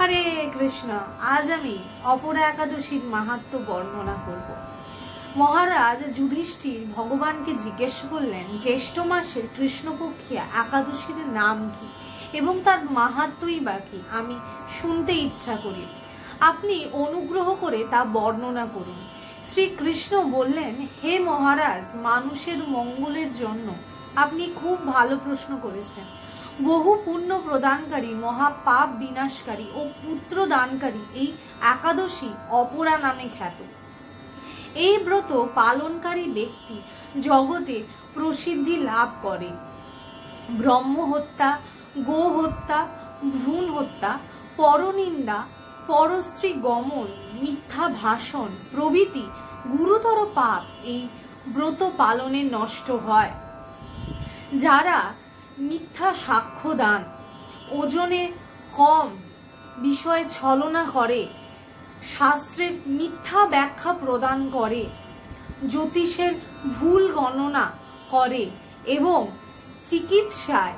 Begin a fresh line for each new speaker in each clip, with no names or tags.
হরে কৃষ্ণ। আজ আমি অপরা একাদশীর মাহাত্ম্য বর্ণনা করব। মহারাজ যুধিষ্ঠির ভগবানকে জিজ্ঞেস করলেন জ্যৈষ্ঠ মাসের কৃষ্ণপক্ষিয়া একাদশীর নাম কি এবং তার মাহাত্ম্যই বা কি, আমি শুনতে ইচ্ছা করি। আপনি অনুগ্রহ করে তা বর্ণনা করুন। শ্রীকৃষ্ণ বললেন, হে মহারাজ, মানুষের মঙ্গলের জন্য আপনি খুব ভালো প্রশ্ন করেছেন। বহু পুণ্য প্রদানকারী, মহাপাপ বিনাশকারী ও পুত্র দানকারী এই একাদশী অপরা নামে খ্যাত। এই ব্রত পালনকারী ব্যক্তি জগতে প্রসিদ্ধি লাভ করে। ব্রহ্ম হত্যা, গো হত্যা, ভ্রূণ হত্যা, পরনিন্দা, পরস্ত্রী গমন, মিথ্যা ভাষণ প্রভৃতি গুরুতর পাপ এই ব্রত পালনে নষ্ট হয়। যারা মিথ্যা সাক্ষ্য দান, ওজনে কম বিষয়ে ছলনা করে, শাস্ত্রের মিথ্যা ব্যাখ্যা প্রদান করে, জ্যোতিষের ভুল গণনা করে এবং চিকিৎসায়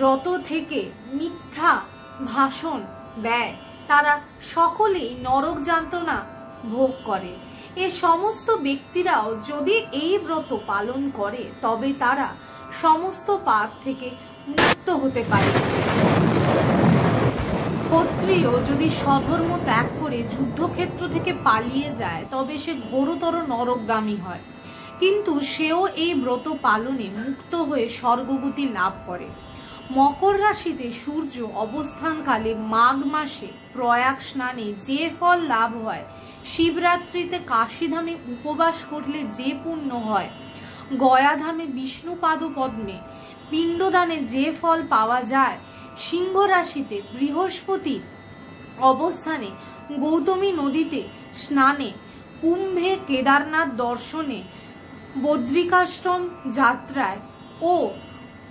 রত থেকে মিথ্যা ভাষণ দেয়, তারা সকলেই নরক যন্ত্রণা ভোগ করে। এ সমস্ত ব্যক্তিরাও যদি এই ব্রত পালন করে তবে তারা সমস্ত পাপ থেকে মুক্ত হতে পারে। ক্ষত্রিয় যদি স্বধর্ম ত্যাগ করে যুদ্ধক্ষেত্র থেকে পালিয়ে যায় তবে সে ঘোরতর নরকগামী হয়, কিন্তু সেও এই ব্রত পালনে মুক্ত হয়ে স্বর্গগতি লাভ করে। মকর রাশিতে সূর্য অবস্থানকালে মাঘ মাসে প্রয়াগ স্নানে যে ফল লাভ হয়, শিবরাত্রিতে কাশীধামে উপবাস করলে যে পুণ্য হয়, গয়াধামে বিষ্ণুপাদ পদ্মে পিণ্ডদানে যে ফল পাওয়া যায়, সিংহ রাশিতে বৃহস্পতি অবস্থানে গৌতমী নদীতে স্নানে, কুম্ভে কেদারনাথ দর্শনে, বদ্রিকাশ্রম যাত্রায় ও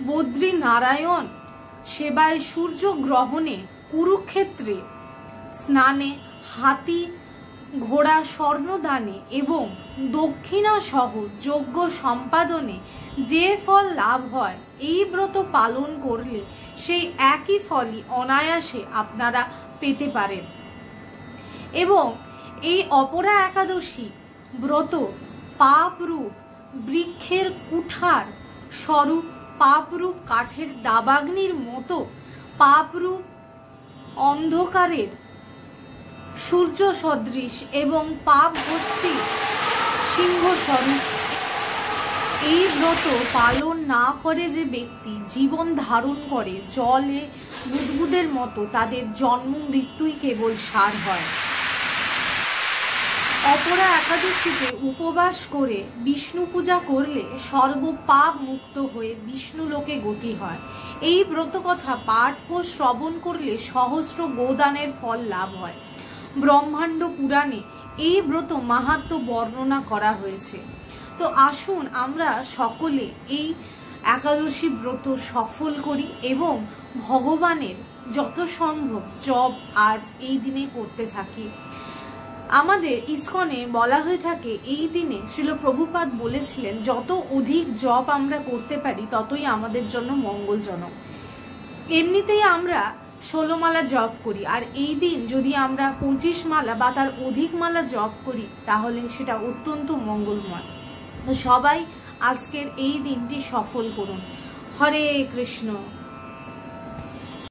বদ্রীনারায়ণ সেবায়, সূর্য গ্রহণে, কুরুক্ষেত্রে স্নানে, হাতি ঘোড়া স্বর্ণদানে এবং দক্ষিণা সহ যজ্ঞ সম্পাদনে যে ফল লাভ হয়, এই ব্রত পালন করলে সেই একই ফলই অনায়াসে আপনারা পেতে পারেন। এবং এই অপরা একাদশী ব্রত পাপরূপ বৃক্ষের কুঠার স্বরূপ, পাপরূপ কাঠের দাবাগ্নির মতো, পাপরূপ অন্ধকারের সূর্য সদৃশ এবং পাপ হস্তি সিংহ স্বরূপ। এই ব্রত পালন না করে যে ব্যক্তি জীবন ধারণ করে জলে বুদবুদের মতো, তাদের জন্ম মৃত্যুই কেবল সার হয়। অপরা একাদশীতে উপবাস করে বিষ্ণু পূজা করলে সর্বপাপ মুক্ত হয়ে বিষ্ণু লোকে গতি হয়। এই ব্রত কথা পাঠ ও শ্রবণ করলে সহস্র গোদানের ফল লাভ হয়। ব্রহ্মাণ্ড পুরাণে এই ব্রত মাহাত্ম্য বর্ণনা করা হয়েছে। তো আসুন আমরা সকলে এই একাদশী ব্রত সফল করি এবং ভগবানের যত সম্ভব জপ আজ এই দিনে করতে থাকি। আমাদের ইসকনে বলা হয়ে থাকে এই দিনে শ্রীল প্রভুপাদ বলেছিলেন যত অধিক জপ আমরা করতে পারি ততই আমাদের জন্য মঙ্গলজনক। এমনিতেই আমরা 16 মালা জপ করি, আর এই দিন যদি আমরা 25 মালা বা তার অধিক মালা জপ করি তাহলে সেটা অত্যন্ত মঙ্গলময়। তো সবাই আজকের এই দিনটি সফল করুন। হরে কৃষ্ণ।